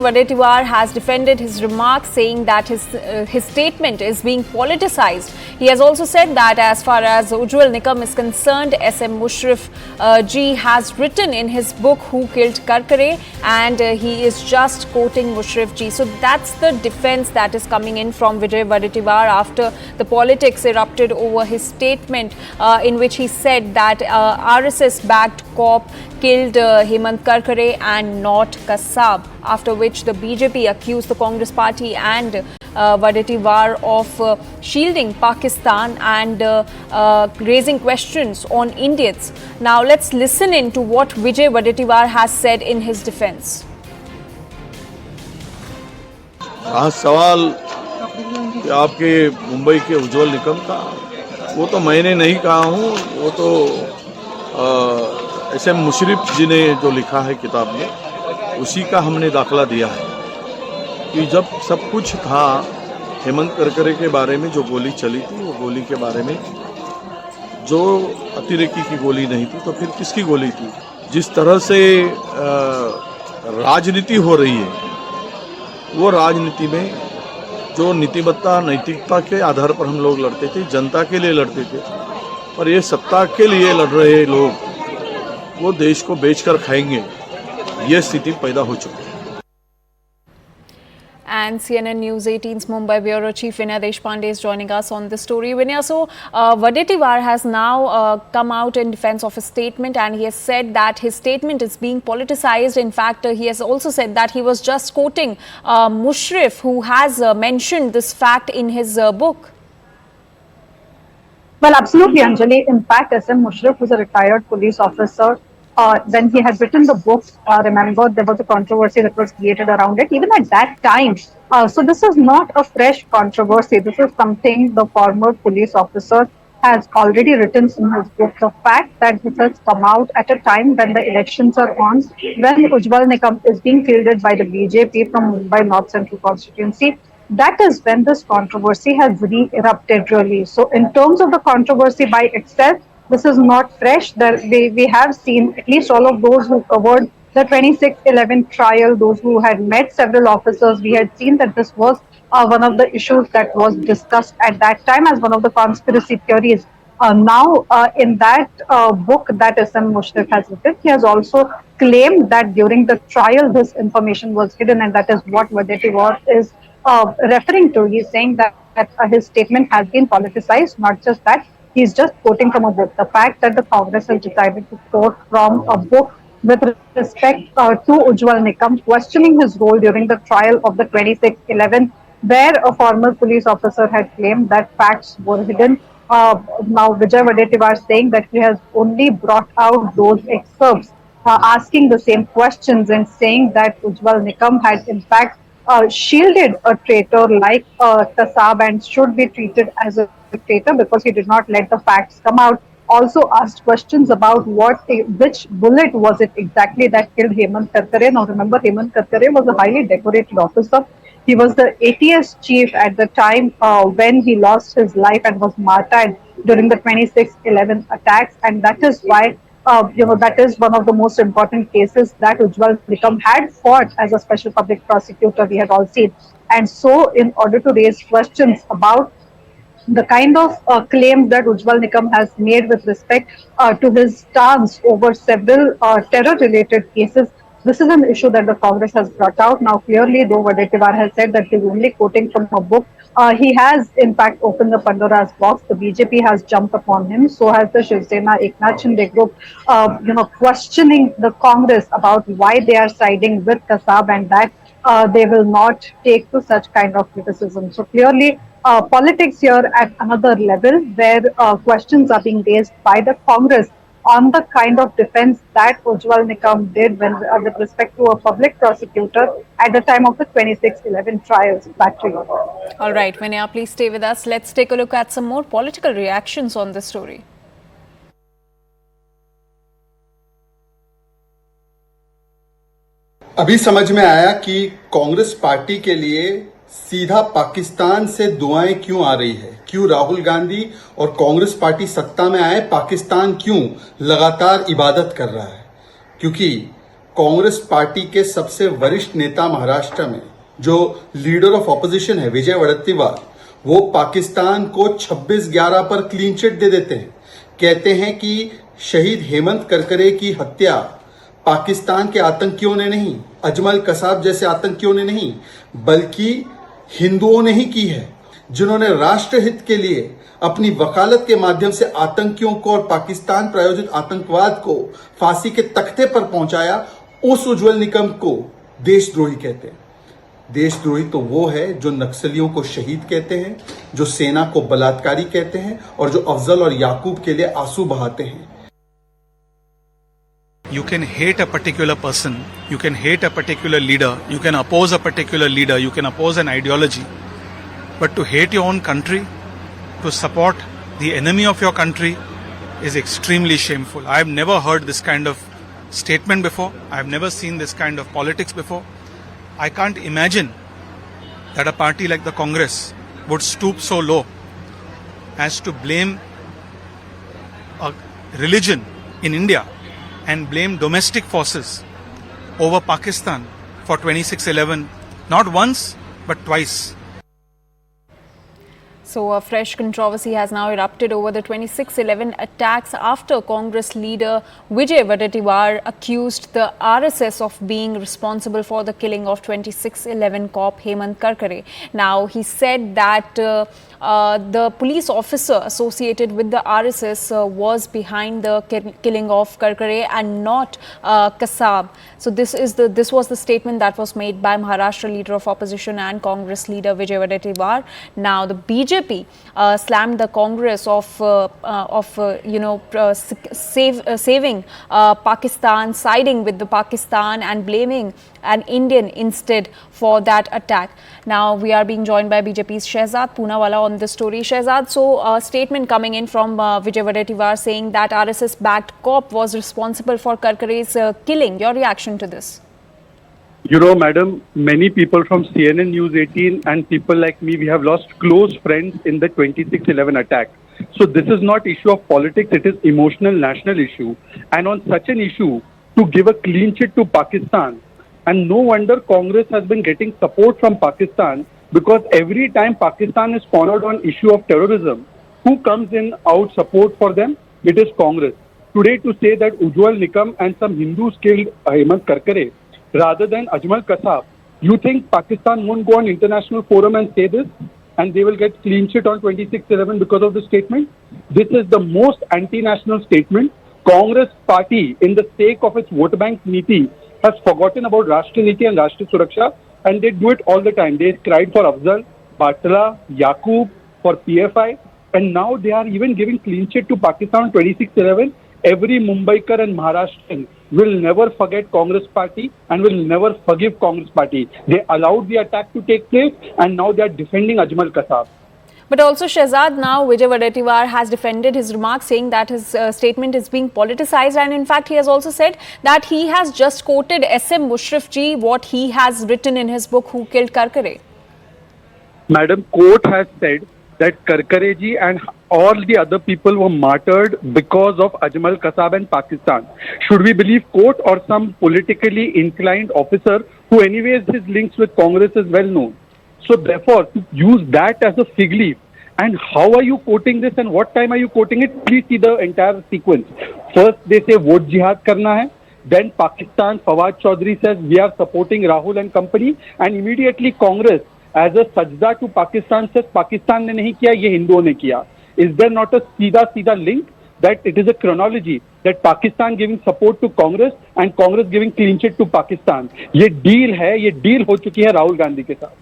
Wadetiwar has defended his remarks, saying that his statement is being politicized. He has also said that as far as Ujjwal Nikam is concerned, SM Mushrif ji has written in his book Who Killed Karkare, and he is just quoting Mushrif ji. So that's the defense that is coming in from Vijay Wadetiwar after the politics erupted over his statement in which he said that RSS-backed cop killed Hemant Karkare and not Kassab, after which the BJP accused the Congress party and Wadetiwar of shielding Pakistan and raising questions on Indians. Now let's listen in to what Vijay Wadetiwar has said in his defense. आज सवाल कि आपके मुंबई के उज्जवल निकम का, वो तो मैंने नहीं कहा हूँ, वो तो SM मुशर्रफ जी ने जो लिखा है किताब में, उसी का हमने दाखला दिया है कि जब सब कुछ था, हेमंत करकरे के बारे में जो गोली चली थी, वो गोली के बारे में जो अतिरेकी की गोली नहीं थी तो फिर किसकी गोली थी। जिस तरह से राजनीति हो रही है, वो राजनीति में जो नीतिमत्ता नैतिकता के आधार पर हम लोग लड़ते थे, जनता के लिए लड़ते थे, पर ये सत्ता के लिए लड़ रहे लोग वो देश को बेचकर खाएंगे, ये स्थिति पैदा हो चुकी है। And CNN News 18's Mumbai Bureau Chief Vinay Deshpande is joining us on this story. Vinay, so Wadetiwar has now come out in defense of his statement, and he has said that his statement is being politicized. In fact, he has also said that he was just quoting Mushrif, who has mentioned this fact in his book. Well, absolutely, Anjali. In fact, SM Mushrif was a retired police officer. When he had written the book, remember, there was a controversy that was created around it, even at that time. So this is not a fresh controversy. This is something the former police officer has already written in his book. The fact that this has come out at a time when the elections are on, when Ujjwal Nikam is being fielded by the BJP from Mumbai North Central constituency, that is when this controversy has re-erupted really. So in terms of the controversy by itself, this is not fresh. We have seen at least all of those who covered the 26/11 trial, those who had met several officers, we had seen that this was one of the issues that was discussed at that time as one of the conspiracy theories. Now, in that book that SM Mushrif has written, he has also claimed that during the trial, this information was hidden, and that is what Wadetiwar is referring to. He's saying that his statement has been politicized, not just that. He's just quoting from a book. The fact that the Congress has decided to quote from a book with respect to Ujjwal Nikam, questioning his role during the trial of the 26/11, where a former police officer had claimed that facts were hidden. Now, Vijay Wadetiwar saying that he has only brought out those excerpts, asking the same questions and saying that Ujjwal Nikam had in fact shielded a traitor like Kassab and should be treated as a traitor because he did not let the facts come out. Also asked questions about which bullet was it exactly that killed Hemant Karkare. Now remember, Hemant Karkare was a highly decorated officer. He was the ATS chief at the time when he lost his life and was martyred during the 26/11 attacks, and that is why that is one of the most important cases that Ujjwal Nikam had fought as a special public prosecutor, we had all seen. And so, in order to raise questions about the kind of claims that Ujjwal Nikam has made with respect to his stance over several terror-related cases, this is an issue that the Congress has brought out. Now, clearly, though Wadetiwar has said that he's only quoting from a book, he has, in fact, opened the Pandora's box. The BJP has jumped upon him. So has the Shiv Sena Eknath Shinde group, questioning the Congress about why they are siding with Kassab and that they will not take to such kind of criticism. So clearly, politics here at another level where questions are being raised by the Congress on the kind of defense that Ujjwal Nikam did with respect to a public prosecutor at the time of the 26/11 trials. Back to you. All right, Vinaya, please stay with us. Let's take a look at some more political reactions on this story. अभी समझ में आया कि Congress party के लिए सीधा पाकिस्तान से दुआएं क्यों आ रही है, क्यों राहुल गांधी और कांग्रेस पार्टी सत्ता में आए पाकिस्तान क्यों लगातार इबादत कर रहा है, क्योंकि कांग्रेस पार्टी के सबसे वरिष्ठ नेता महाराष्ट्र में जो लीडर ऑफ ऑपोजिशन है विजय वडेट्टीवार, वो पाकिस्तान को 26-11 पर क्लीन चिट दे देते हैं। कहते हैं कि शहीद हेमंत करकरे की हत्या पाकिस्तान के आतंकियों ने नहीं, अजमल कसाब जैसे आतंकियों ने नहीं, बल्कि हिंदुओं ने ही की है, जिन्होंने राष्ट्रहित के लिए अपनी वकालत के माध्यम से आतंकियों को और पाकिस्तान प्रायोजित आतंकवाद को फांसी के तख्ते पर पहुंचाया। उस उज्जवल निकम को देशद्रोही कहते हैं। देशद्रोही तो वो है जो नक्सलियों को शहीद कहते हैं, जो सेना को बलात्कारी कहते हैं और जो अफजल और याकूब के लिए आंसू बहाते हैं। You can hate a particular person, you can hate a particular leader, you can oppose a particular leader, you can oppose an ideology. But to hate your own country, to support the enemy of your country is extremely shameful. I have never heard this kind of statement before. I have never seen this kind of politics before. I can't imagine that a party like the Congress would stoop so low as to blame a religion in India and blame domestic forces over Pakistan for 26/11, not once but twice. So a fresh controversy has now erupted over the 26/11 attacks after Congress leader Vijay Vadattiyar accused the RSS of being responsible for the killing of 26/11 cop Hemant Karkare. Now he said that the police officer associated with the RSS was behind the killing of Karkare and not Kasab. So this was the statement that was made by Maharashtra leader of opposition and Congress leader Vijay Vadattiyar. Now the BJP slammed the Congress of saving Pakistan, siding with the Pakistan and blaming an Indian instead for that attack. Now we are being joined by BJP's Shehzad Poonawalla on this story. Shehzad, so a statement coming in from Vijay Vadattiyar saying that RSS-backed cop was responsible for Karkare's killing. Your reaction to this? You know, madam, many people from CNN News 18 and people like me, we have lost close friends in the 26/11 attack. So this is not issue of politics, it is emotional national issue. And on such an issue, to give a clean chit to Pakistan, and no wonder Congress has been getting support from Pakistan, because every time Pakistan is cornered on issue of terrorism, who comes in out support for them? It is Congress. Today to say that Ujjwal Nikam and some Hindus killed Hemant Karkare rather than Ajmal Kasab, you think Pakistan won't go on international forum and say this and they will get clean chit on 26/11 because of the statement? This is the most anti-national statement. Congress party, in the sake of its vote bank niti, has forgotten about Rashtra Niti and Rashtra Suraksha, and they do it all the time. They cried for Afzal, Batla, Yaqub, for PFI, and now they are even giving clean chit to Pakistan on 26/11. Every Mumbaikar and Maharashtrian will never forget Congress party and will never forgive Congress party. They allowed the attack to take place and now they are defending Ajmal Kasab. But also, Shehzad, now Vijay Vadattiyar has defended his remarks, saying that his statement is being politicized, and in fact he has also said that he has just quoted SM Mushrif ji, what he has written in his book, Who Killed Karkare. Madam, court has said that Karkare ji and all the other people were martyred because of Ajmal Kasab and Pakistan. Should we believe court or some politically inclined officer who anyways his links with Congress is well known? So therefore, to use that as a fig leaf, and how are you quoting this and what time are you quoting it? Please see the entire sequence. First they say vote jihad karna hai. Then Pakistan, Fawad Chaudhry says we are supporting Rahul and company, and immediately Congress as a sajda to Pakistan says Pakistan ne nahi kiya, ye Hinduon ne kiya. Is there not a सीधा link that it is a chronology that Pakistan giving support to Congress and Congress giving clean chit to Pakistan? ये deal है, ये deal हो चुकी है राहुल गांधी के साथ.